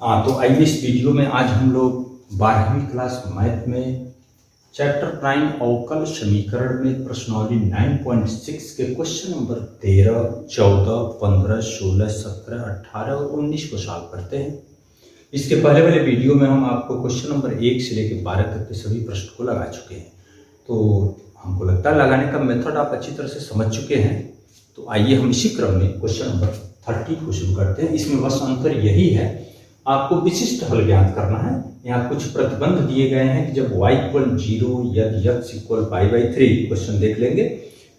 तो आइए इस वीडियो में आज हम लोग 12वीं क्लास मैथ में चैप्टर 9 अवकल समीकरण में प्रश्नावली 9.6 के क्वेश्चन नंबर 13, 14, 15, 16, 17, 18 और 19 को सॉल्व करते हैं। इसके पहले वाले वीडियो में हम आपको क्वेश्चन नंबर 1 से लेकर 12 तक के सभी प्रश्न को लगा चुके हैं। तो हमको लगता है लगाने का मेथड आप अच्छी तरह से समझ चुके हैं। तो आइए हम इसी क्रम में क्वेश्चन नंबर 30 को शुरू करते हैं। इसमें बस अंतर यही है, आपको विशिष्ट हल ज्ञात करना है। यहाँ कुछ प्रतिबंध दिए गए हैं कि जब y = 0 यदि x = π/3 क्वेश्चन देख लेंगे।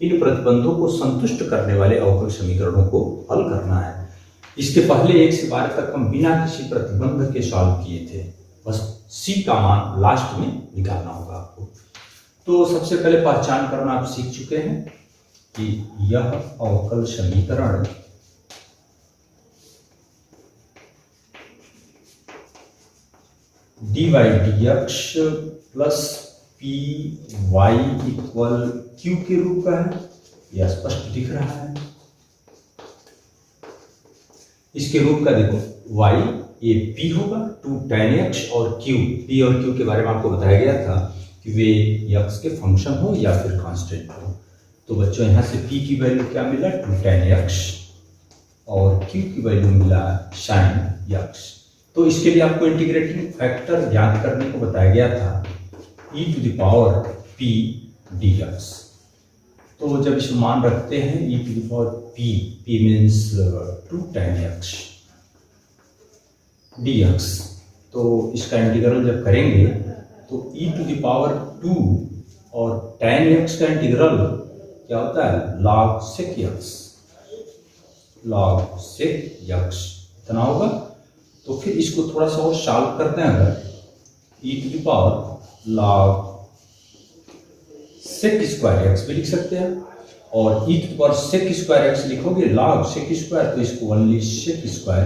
इन प्रतिबंधों को संतुष्ट करने वाले अवकल समीकरणों को हल करना है। इसके पहले 1 से 12 तक हम बिना किसी प्रतिबंध के सॉल्व किए थे। बस c का मान लास्ट में निकालना होगा आपको। तो सबसे पहले पहचान करना आप सीख चुके हैं कि यह अवकल समीकरण dy/dx प्लस py = q के रूप का है। यह स्पष्ट दिख रहा है। इसके रूप का देखो y ये p होगा 2 tan x और q, p और q के बारे में आपको बताया गया था कि वे x के फंक्शन हो या फिर कांस्टेंट हो। तो बच्चों यहाँ से p की वैल्यू क्या मिला 2 tan x और q की वैल्यू मिला sin x। तो इसके लिए आपको इंटीग्रेटिंग फैक्टर ज्ञात करने को बताया गया था e⁻p dx। तो जब इस मान रखते हैं e⁻p, p means 2 tan x dx, तो इसका इंटीग्रल जब करेंगे तो e⁻2 और tan x का इंटीग्रल क्या होता है log sec x, log sec x इतना होगा। तो फिर इसको थोड़ा सा और सॉल्व करते हैं। अगर e⁻log sec² x भी लिख सकते हैं और e⁻sec² x लिखोगे log sec², तो इसको ओनली sec²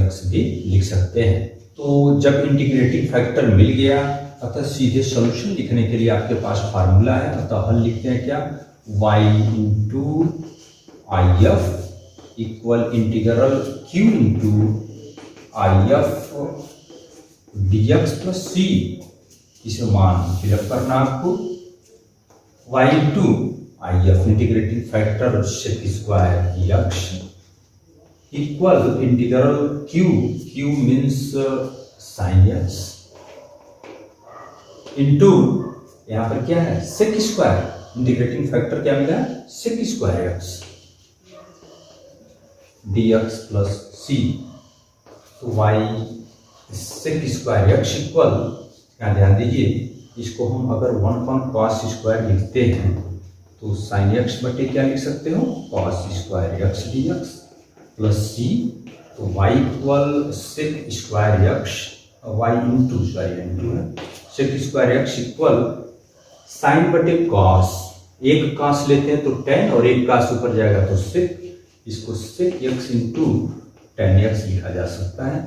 x भी लिख सकते हैं। तो जब इंटीग्रेटिंग फैक्टर मिल गया, अतः सीधे सॉल्यूशन लिखने के लिए आपके पास फार्मूला है। अतः हल लिखते हैं क्या y × if equal integral q × if dx plus c। इसे मान फिलअप करना आपको y × if integrating factor sec² x equal integral q means sin x into यहाँ पर क्या है sec², इंटीग्रेटिंग फैक्टर क्या मिला है sec² x dx plus c। तो y sec² x इक्वल, यहाँ ध्यान दीजिए, इसको हम अगर 1/cos² लिखते हैं तो sin x बटे क्या लिख सकते हो cos² x dx plus c। तो y equal sec² x, y into sec² x equal sin बटे cos, एक cos लेते हैं तो tan और एक cos ऊपर जाएगा तो sec, इसको sec x into tan x लिखा जा सकता है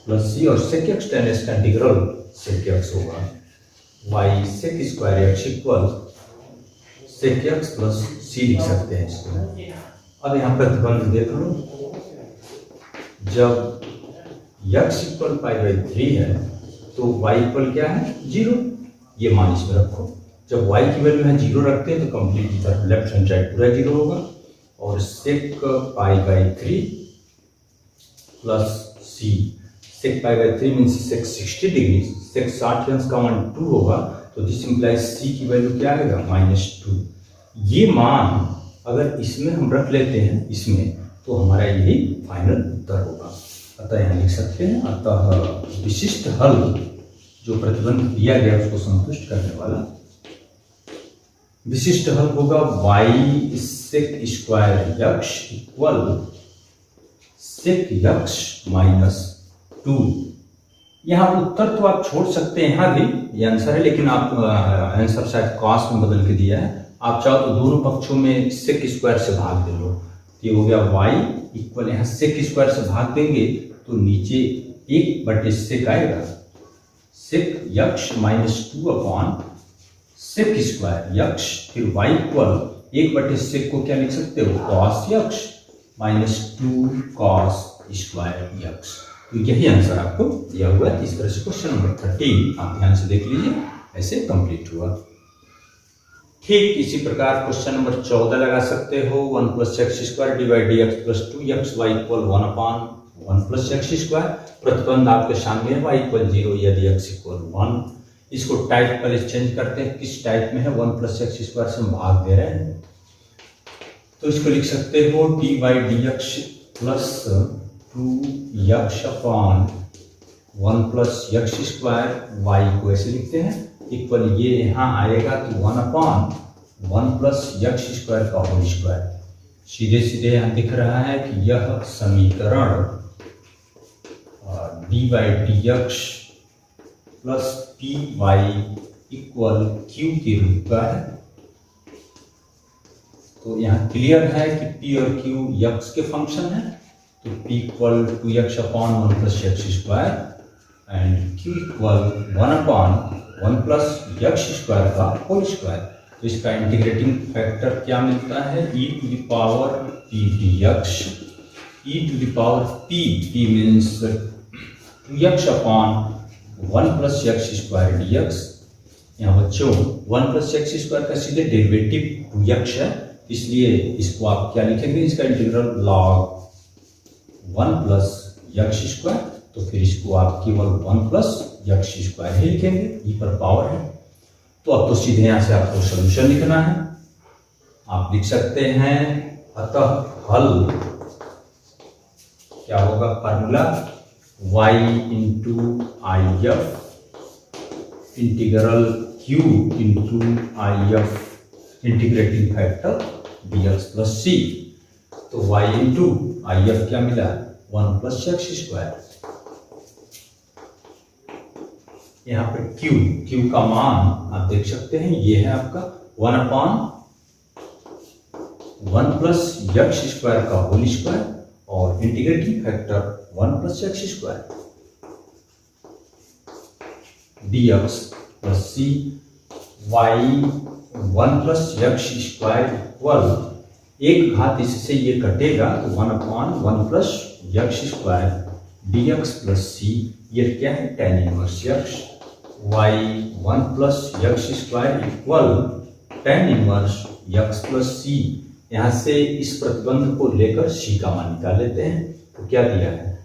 प्लस c, और sec x tan x का इंटीग्रल sec x होगा y sec² x equal sec x plus c लिख सकते हैं इसको। अब यहाँ प्रतिबंध देख लो, जब x = π/3 है तो y इक्वल क्या है 0, ये मान इसमें रखो। जब y की वैल्यू है 0 रखते हैं तो कंप्लीट इधर लेफ्ट हैंड साइड पूरा 0 होगा और sec π/3 plus c, sec π/3 means sec 60 degree, sec 60 का मान 2 होगा, तो दिस इंप्लाइज c की वैल्यू क्या आएगा -2। ये मान अगर इसमें हम रख लेते हैं इसमें, तो हमारा यही फाइनल उत्तर होगा। अतः यहाँ लिख सकते हैं, अतः विशिष्ट हल जो प्रतिबंध दिया गया उसको संतुष्ट करने वाला विशिष्ट हल होगा y sec² x equal sec x -2। यहाँ उत्तर तो आप छोड़ सकते हैं, यहाँ भी ये आंसर है, लेकिन आप आंसर शायद cos में बदल के दिया है। आप चाहो तो दोनों पक्षों में sec² से भाग दे लो। ये हो गया y इक्वल, यहाँ sec² से भाग देंगे तो नीचे 1/sec आएगा, sec x -2 sec² x, फिर y इक्वल 1/sec को क्या लिख सकते हो cos x -2 cos² x। तो यही आंसर आपको दिया हुआ है। इस तरह से क्वेश्चन नंबर 13 आप ध्यान से देख लीजिए, ऐसे कंप्लीट हुआ। ठीक इसी प्रकार क्वेश्चन नंबर 14 लगा सकते हो। 1 + x² divide dx + 2xy = 1/1 + x²। प्रतिबंध आपके सामने है, y = 0 यदि x = 1। इसको टाइप पहले चेंज करते हैं, किस टाइप में है। 1 + x² से हम भाग दे रहे हैं, तो इसको लिख सकते हो dy dx + 2x/1 + x²। y को ऐसे लिखते हैं इक्वल, ये यहाँ आएगा तो 1/1 + x²²। सीधे सीधे यहाँ दिख रहा है कि यह समीकरण dy dx + py = q के रूप का है। तो यहाँ क्लियर है कि p और q x के फंक्शन है, तो p = 2x/1 + x² and q = 1/1 + x²²। तो इसका इंटीग्रेटिंग फैक्टर क्या मिलता है, e⁻p dx, e⁻p, p means 2x/1 + x² dx। यहाँ बच्चों 1 + x² का सीधे डेरिवेटिव 2x है, इसलिए इसको आप क्या लिखेंगे, इसका इंटीग्रल log 1 + x²। तो फिर इसको आप केवल 1 + x² ही लिखेंगे, e पर पावर है। तो अब तो सीधे यहाँ से आपको सॉल्यूशन लिखना है। आप लिख सकते हैं, अतः हल क्या होगा, formula y × if integral q × if integrating factor dx + c। तो y × if क्या मिला, 1 + x²। यहाँ पे q का मान आप देख सकते हैं, ये है आपका 1/1 + x² और integrating factor 1 + x² dx + c। y 1 + x² equal, एक घात इससे ये कटेगा तो 1/1 + x² dx + c। ये क्या है, tan 1x। y 1 + x² equal tan 1x + c। यहाँ से इस प्रतिबंध को लेकर c का मान निकाल लेते हैं। तो क्या दिया है,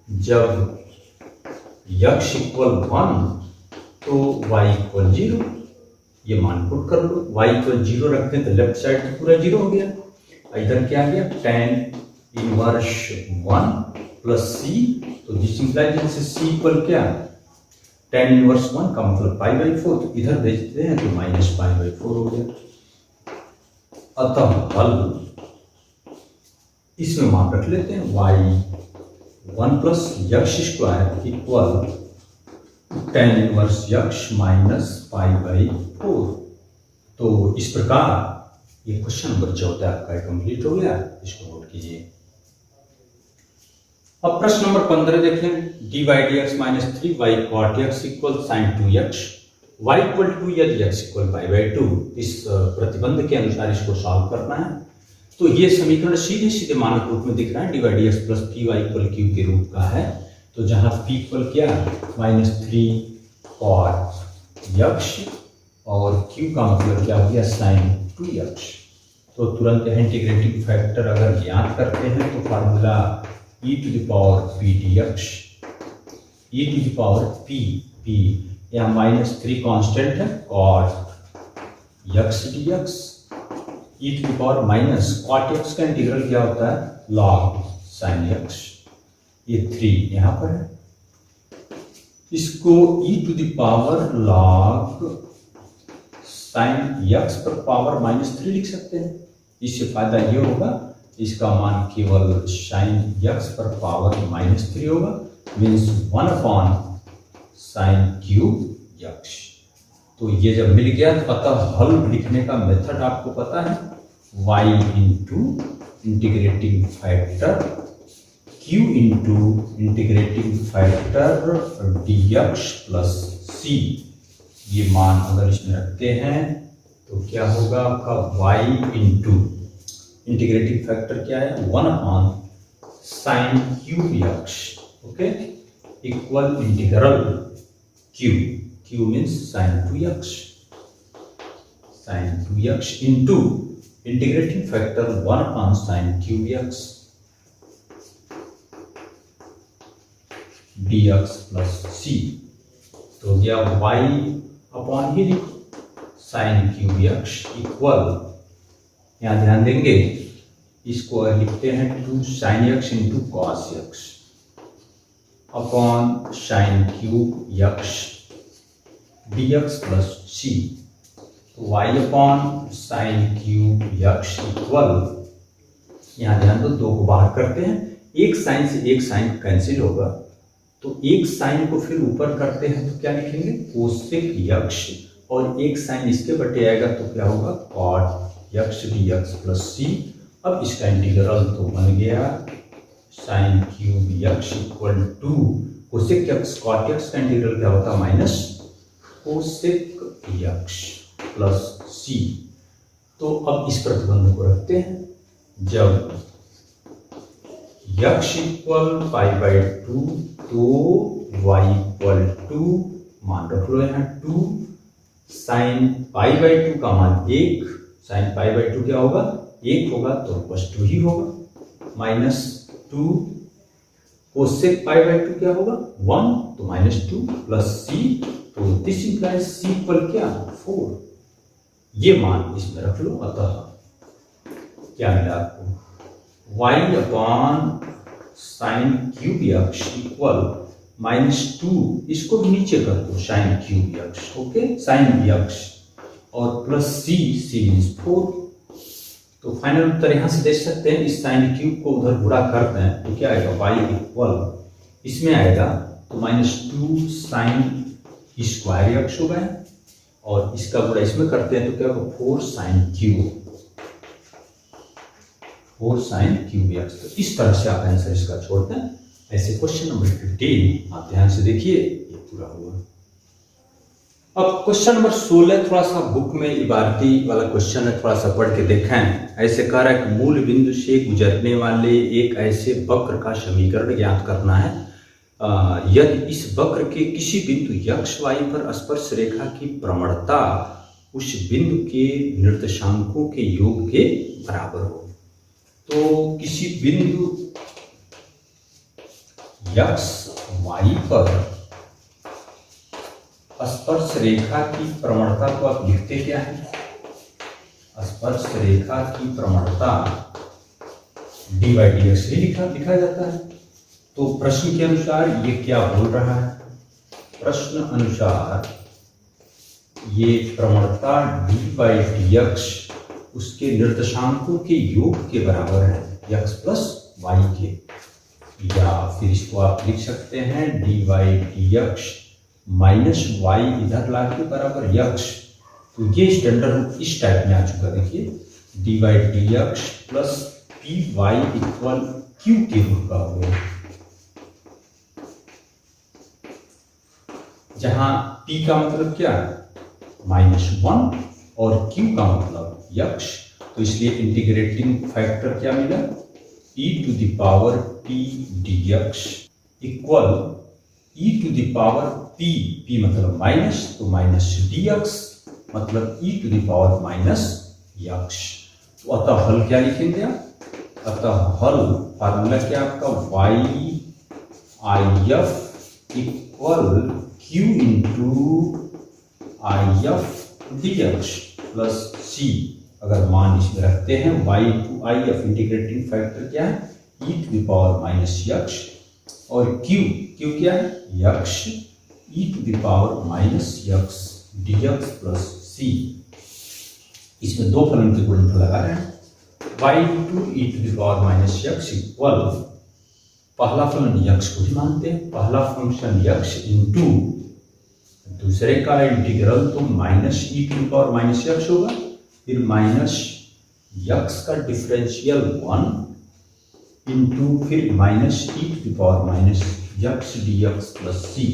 जब x = 1 तो y = 0, ये मान पुट कर लो। y = 0 रखते हैं तो लेफ्ट साइड तो पूरा 0 हो गया। इधर क्या आ गया, tan 1 + c। तो दिस इंप्लाइज c इक्वल क्या, tan 1 का मतलब π/4, तो इधर भेजते हैं तो -π/4 हो गया। अतः हल, इसमें मान रख लेते हैं y 1 + x² equal tan 1x -π/4। तो इस प्रकार ये क्वेश्चन नंबर 14 आपका कंप्लीट हो गया, इसको नोट कीजिए। अब प्रश्न नंबर 15 देखें, dy dx - 3y cot x = sin 2x, y = 2 यदि x = π/2। इस प्रतिबंध के अनुसार इसको सॉल्व करना है। तो ये समीकरण सीधे सीधे मानक रूप में दिख रहा है, dy dx + py = q के रूप का है। तो जहां p इक्वल क्या, -3 cot x और q का मतलब क्या हो गया, sin 2x। तो तुरंत इंटीग्रेटिंग फैक्टर अगर ज्ञात करते हैं तो फार्मूला e⁻p dx, e⁻p, यहाँ -3 कांस्टेंट है, cot x dx, e⁻ cot x का इंटीग्रल क्या होता है, log sin x। ये 3 यहाँ पर है, इसको e⁻log sin x पर पावर -3 लिख सकते हैं। इससे फायदा ये होगा, इसका मान केवल sin x पर पावर -3 होगा, मीन्स 1/sin cube x। तो ये जब मिल गया तो अतः हल लिखने का मेथड आपको पता है, y × integrating factor q × integrating factor dx + c। ये मान अगर इसमें रखते हैं तो क्या होगा आपका, y × इंटीग्रेटिंग फैक्टर क्या है, 1/sin cube x। Okay, equal integral Q, Q means sine 2x, sine 2x into integrating factor 1 upon sine cube x dx plus C. तो हो गया y अपॉन ही लिखो साइन क्यूब x इक्वल, यहां ध्यान देंगे इसको लिखते हैं 2 sine x into cos x upon sine cube x dx plus C. तो y upon sine cube x equal, यहां ध्यान दो, दो को बाहर करते हैं, एक साइन से एक साइन कैंसिल होगा, तो एक साइन को फिर ऊपर करते हैं तो क्या लिखेंगे कोसेक x, और एक साइन इसके बटे आएगा तो क्या होगा cot x dx plus C. अब इसका इंटीग्रल तो बन गया sine cube x equal to cosec x, cot x का इंटीग्रल क्या होता है minus cosec x plus C. तो अब इस प्रतिबंध को रखते हैं, जब x इक्वल पाई बाई 2 तो y इक्वल टू, मान रख लो यहाँ 2 साइन पाई बाई 2 का मान 1, साइन पाई बाई 2 क्या होगा 1 होगा तो बस 2 ही होगा, माइनस 2 कोसेक पाई बाई 2 क्या होगा 1 तो माइनस 2 प्लस सी। तो दिस इंप्लाइज सी इक्वल क्या 4, ये मान इसमें रख लो। अतः क्या मिला आपको y upon sine cube x equal minus 2, इसको भी नीचे कर दो sine cube x, okay sine x, और प्लस सी, सी मीन्स 4। तो फाइनल उत्तर यहां से देख सकते हैं, इस साइन क्यूब को उधर गुणा करते हैं तो क्या आएगा y इक्वल इसमें आएगा तो माइनस 2 साइन स्क्वायर x हो गया, और इसका गुणा इसमें करते हैं तो क्या होगा 4 sine cube, 4 sign cube x। तो इस तरह से आप आंसर इसका छोड़ते हैं। ऐसे क्वेश्चन नंबर 15 आप ध्यान से देखिए, ये पूरा हुआ। अब क्वेश्चन नंबर 16 थोड़ा सा बुक में इबारती वाला क्वेश्चन है, थोड़ा सा पढ़ के देखें। ऐसे कह रहा है कि मूल बिंदु से गुजरने वाले एक ऐसे वक्र का समीकरण ज्ञात करना है। यदि इस वक्र के किसी बिंदु x y पर स्पर्श रेखा की प्रवणता उस बिंदु के निर्देशांकों के योग के बराबर हो, तो किसी बिंदु x y पर स्पर्श रेखा की प्रवणता को आप लिखते क्या है, स्पर्श रेखा की प्रवणता dy dx ही लिखा जाता है। तो प्रश्न के अनुसार ये क्या बोल रहा है, प्रश्न अनुसार ये प्रवणता dy dx उसके निर्देशांकों के योग के बराबर है x प्लस y के, या फिर इसको आप लिख सकते हैं dy dx माइनस y इधर ला के बराबर x। तो ये स्टैंडर्ड इस टाइप में आ चुका, देखिए dy dx plus py equal q के रूप का हो गया, जहां p का मतलब क्या है -1 और q का मतलब x। तो इसलिए इंटीग्रेटिंग फैक्टर क्या मिला e to the power p dx equal e to the power p मतलब माइनस, तो माइनस dx मतलब e to the power minus x। तो अतः हल क्या लिखेंगे आप, अतः हल फार्मूला क्या आपका y if equal q into I F D X plus C. अगर मान इसमें रखते हैं y to I F, integrating factor क्या है e to the power minus x, और q क्या है x e to the power minus x dx plus C. इसमें दो फलन के गुणनफल लगा रहे हैं, y into e to the power minus x equal, पहला फलन x को ही मानते हैं, पहला फंक्शन x इंटू दूसरे का इंटीग्रल तो minus e to the power minus x होगा, फिर माइनस x का डिफरेंशियल 1 इंटू फिर minus e to the power minus x dx plus C.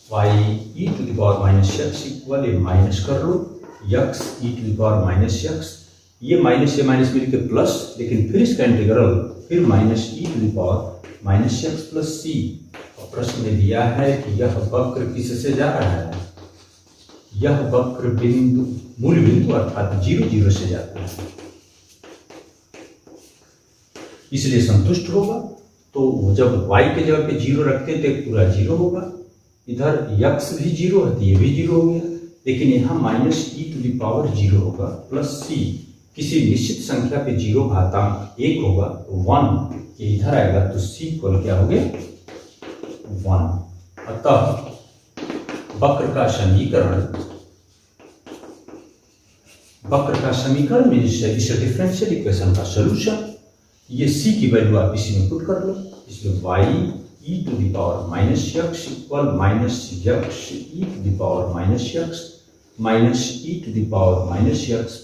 y e to the power minus x equal, ये minus कर लो x e to the power minus x, ये minus मिलकर plus, लेकिन फिर इसका इंटीग्रल फिर minus e to the power minus x plus C. प्रश्न में दिया है कि यह वक्र किससे जा रहा है, यह वक्र बिंदु मूल बिंदु अर्थात 0 0 से जाता है, इसलिए संतुष्ट होगा। तो जब y के जगह पे 0 रखते हैं तो एक पूरा 0 होगा, इधर x भी 0 है तो ये भी 0 हो गया, लेकिन यहाँ -e⁻0 होगा प्लस c, किसी निश्चित संख्या पे 0 घातांक 1 होगा तो 1 ये इधर आएगा तो c इक्वल क्या हो गया 1। अतः वक्र का समीकरण में इस डिफरेंशियल इक्वेशन का सॉल्यूशन, ये c की वैल्यू आप इसी में पुट कर लो, इसलिए y(e⁻x) equal -e⁻x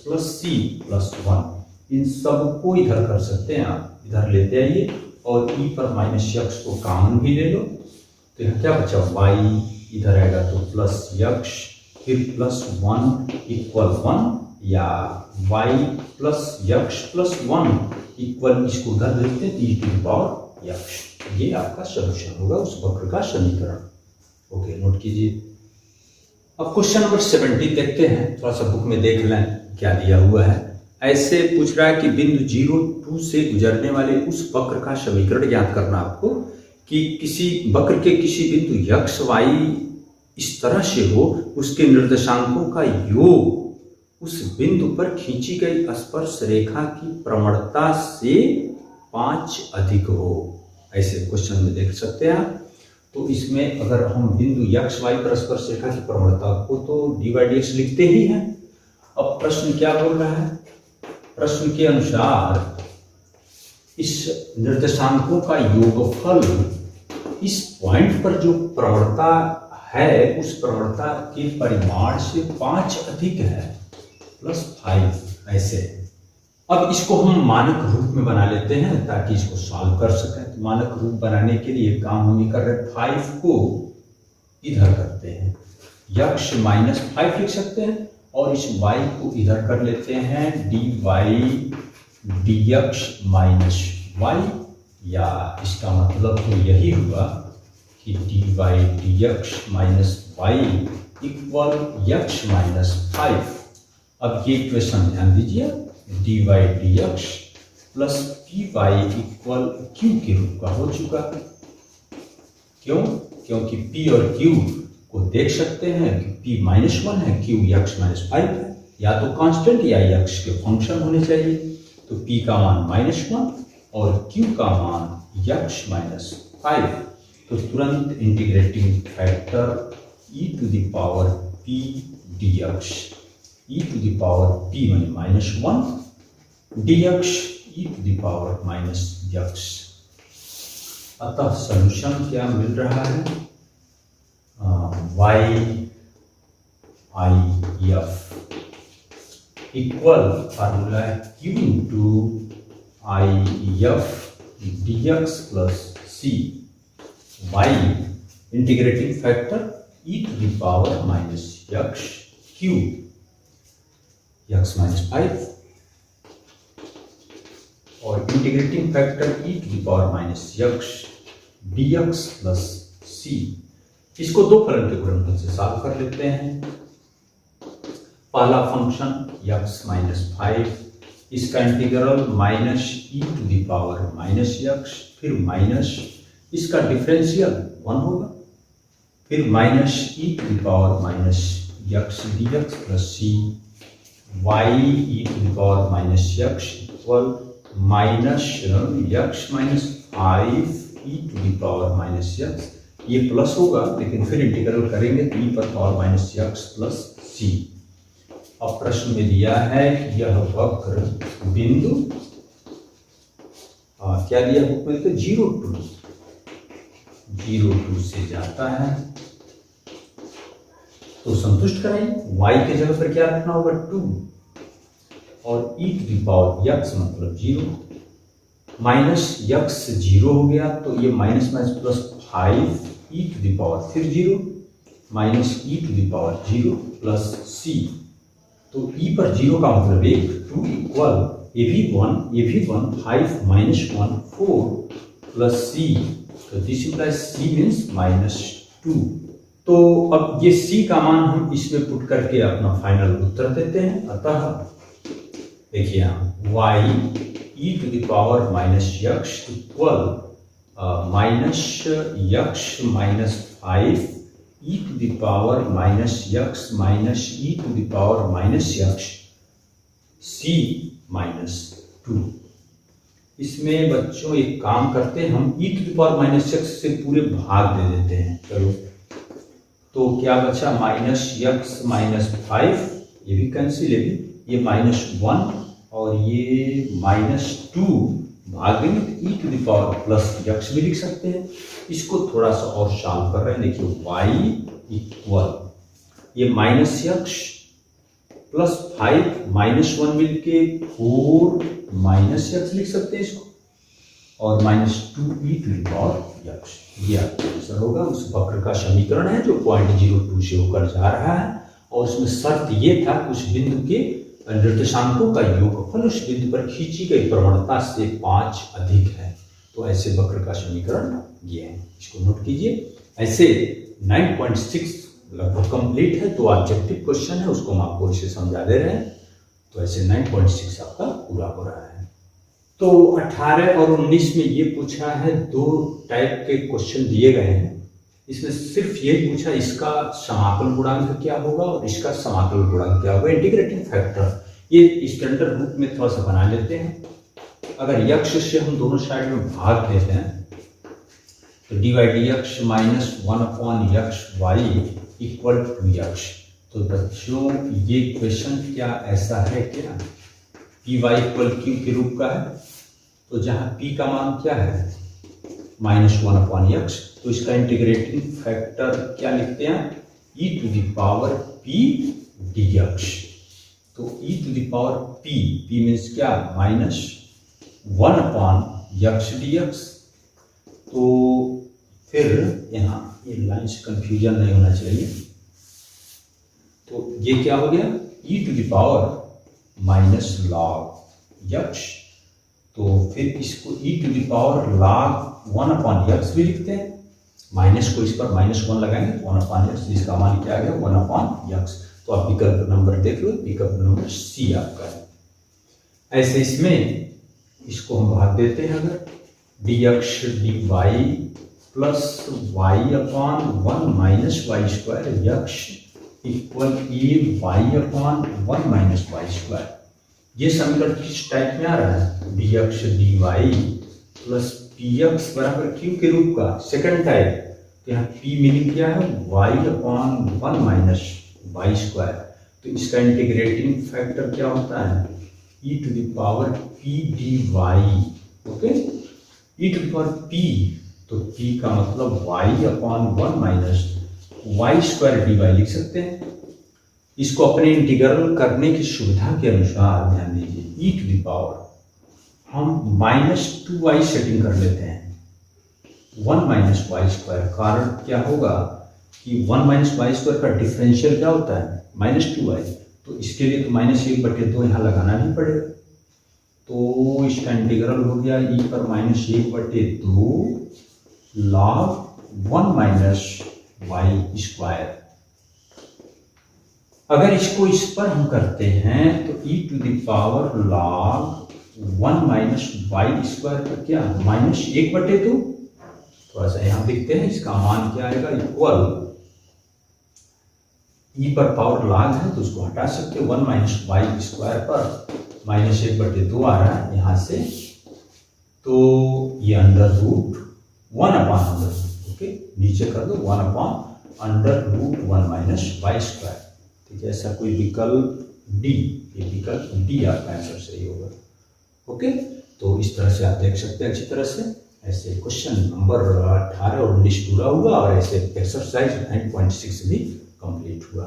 plus c plus 1, इन सब को इधर कर सकते हैं आप, इधर लेते आइए और e पर -x को कॉमन भी ले लो, तो यहाँ क्या बचा y इधर आएगा तो प्लस x फिर प्लस 1 इक्वल 1, या y plus x plus 1 equal, इसको उधर देखते हैं तो e⁻x, ये आपका सॉल्यूशन होगा उस वक्र का समीकरण। ओके, नोट कीजिए। अब क्वेश्चन नंबर 70 देखते हैं, थोड़ा सा बुक में देख लें क्या दिया हुआ है। ऐसे पूछ रहा है कि बिंदु 0 2 से गुजरने वाले उस वक्र का समीकरण ज्ञात करना आपको, कि किसी वक्र के किसी बिंदु x y इस तरह से हो, उसके निर्देशांकों का योग उस बिंदु पर खींची गई स्पर्श रेखा की प्रवणता से 5 अधिक हो। ऐसे क्वेश्चन में देख सकते हैं आप। तो इसमें अगर हम बिंदु x y पर स्पर्श रेखा की प्रवणता को तो dy/dx लिखते ही हैं। अब प्रश्न क्या बोल रहा है, प्रश्न के अनुसार इस निर्देशांकों का योगफल इस पॉइंट पर जो प्रवणता है उस प्रवणता के परिमाण से 5 अधिक है, +5 ऐसे। अब इसको हम मानक रूप में बना लेते हैं ताकि इसको सॉल्व कर सकें। तो मानक रूप बनाने के लिए काम हम ये कर रहे हैं, 5 को इधर करते हैं, x -5 लिख सकते हैं, और इस y को इधर कर लेते हैं dy/dx -y, या इसका मतलब तो यही हुआ कि dy/dx -y इक्वल x -5। अब ये इक्वेशन ध्यान दीजिए, dy/dx plus py equal q के रूप का हो चुका। क्यों? क्योंकि p और q को देख सकते हैं कि p -1 है, q x -5 है, या तो कांस्टेंट या x के फंक्शन होने चाहिए। तो p का मान -1 और q का मान x -5, तो तुरंत integrating factor e⁻p dx, e⁻p माने -1 dx e⁻−x। अतः सॉल्यूशन क्या मिल रहा है, y(i)f इक्वल फार्मूला है q × i(f) dx plus c, y integrating factor e⁻−x q x -5 और integrating factor e⁻−x dx plus c। इसको दो फलन के गुणनफल से सॉल्व कर लेते हैं। पहला फंक्शन x -5, इसका इंटीग्रल -e⁻−x, फिर माइनस इसका डिफरेंशियल 1 होगा, फिर -e⁻−x dx plus c, y(e⁻−x equal -x -5 e⁻−x, ये प्लस होगा लेकिन फिर इंटीग्रल करेंगे तो e⁻−x प्लस c। अब प्रश्न में दिया है कि यह वक्र बिंदु क्या दिया बुक में, तो 0 2 से जाता है, तो संतुष्ट कराइए। y के जगह पर क्या रखना होगा 2, और e⁻x मतलब 0, -x 0 हो गया तो ये +5 फिर 0 -e⁻0 प्लस c, तो e पर 0 का मतलब 1 2 इक्वल ये भी 1 5 -1 4 प्लस c, तो दिस इम्प्लाइज सी मीन्स -2। तो अब ये सी का मान हम इसमें पुट करके अपना फाइनल उत्तर देते हैं। अतः देखिए यहाँ y e to the power -x equal -x -5 e to the power -x e to the power -x c -2। इसमें बच्चों एक काम करते हैं, हम e to the power -x से पूरे भाग दे देते हैं। चलो तो क्या बचा, -x -5, ये भी कैंसिल है, ये -1 और ये -2 भाग देंगे तो e to the power +x भी लिख सकते हैं। इसको थोड़ा सा और शार्प कर रहे हैं, देखिए y इक्वल ये -x +5 -1 मिलके 4 -x लिख सकते हैं इसको, और -2 e to the power x, ये आपका आंसर होगा। उस वक्र का समीकरण है जो पॉइंट 0.02 से होकर जा रहा है, और उसमें शर्त ये था उस बिंदु के निर्देशांकों का योगफल उस बिंदु पर खींची गई प्रवणता से 5 अधिक है। तो ऐसे वक्र का समीकरण ये है, इसको नोट कीजिए। ऐसे 9.6 लगभग कंप्लीट है, तो ऑब्जेक्टिव क्वेश्चन है उसको हम आपको इसे समझा दे रहे हैं। तो ऐसे 9.6 आपका पूरा हो रहा है। तो 18 और 19 में ये पूछा है, 2 टाइप के क्वेश्चन दिए गए हैं। इसमें सिर्फ यही पूछा इसका समाकल गुणांक क्या होगा और इसका समाकल गुणांक क्या होगा, इंटीग्रेटिंग फैक्टर। ये स्टैंडर्ड रूप में थोड़ा सा बना लेते हैं। अगर यक्ष से हम दोनों साइड में भाग देते हैं तो dx -1/xy equal to x। तो बच्चों ये क्वेश्चन क्या ऐसा है क्या, पी वाई इक्वल क्यू के रूप का है। तो जहां p का मान क्या है -1/x, तो इसका इंटीग्रेटिंग फैक्टर क्या लिखते हैं, e to the power p dx। तो e to the power p means क्या, -1/x dx। तो फिर यहाँ ये लाइन से कंफ्यूजन नहीं होना चाहिए, तो ये क्या हो गया, e to the power -log x। तो फिर इसको e to the power log 1/x भी लिखते हैं, माइनस को इस पर -1 लगाएंगे 1/x, जिसका मान क्या आ गया 1/x। तो आप विकल्प नंबर देख लो, विकल्प नंबर सी आपका है। ऐसे इसमें इसको हम भाग देते हैं, अगर dx dy plus y/1 -y² x equal a y/1 -y²। ये समीकरण किस टाइप में आ रहा है, dx dy प्लस px बराबर q के रूप का सेकंड टाइप। तो यहाँ p मीनिंग क्या है, y/1 -y²। तो इसका इंटीग्रेटिंग फैक्टर क्या होता है, e to the power p dy। Okay, e to the power p, तो p का मतलब y/1 -y² dy लिख सकते हैं। इसको अपने इंटीग्रल करने की सुविधा के अनुसार ध्यान दीजिए, e टू द पावर हम -2y सेटिंग कर लेते हैं 1 -y²। कारण क्या होगा कि 1 -y² का डिफरेंशियल क्या होता है -2y। तो इसके लिए तो -1/2 यहाँ लगाना भी पड़ेगा। तो इसका इंटीग्रल हो गया e पर -1/2 log 1 -y²। अगर इसको इस पर हम करते हैं तो e to the power log 1 -y² का क्या -1/2। थोड़ा सा यहां देखते हैं, इसका मान क्या आएगा, इक्वल e पर पावर log है तो उसको हटा सकते हैं, 1 -y² पर -1/2 आ रहा है यहाँ से, तो ये √1/√। ओके, नीचे कर दो 1/√1 -y²। ठीक है, ऐसा कोई विकल्प डी, ये विकल्प डी आपका आंसर सही होगा। ओके, तो इस तरह से आप देख सकते हैं अच्छी तरह से। ऐसे क्वेश्चन नंबर 18 और 19 पूरा हुआ, और ऐसे एक्सरसाइज 9.6 भी कंप्लीट हुआ।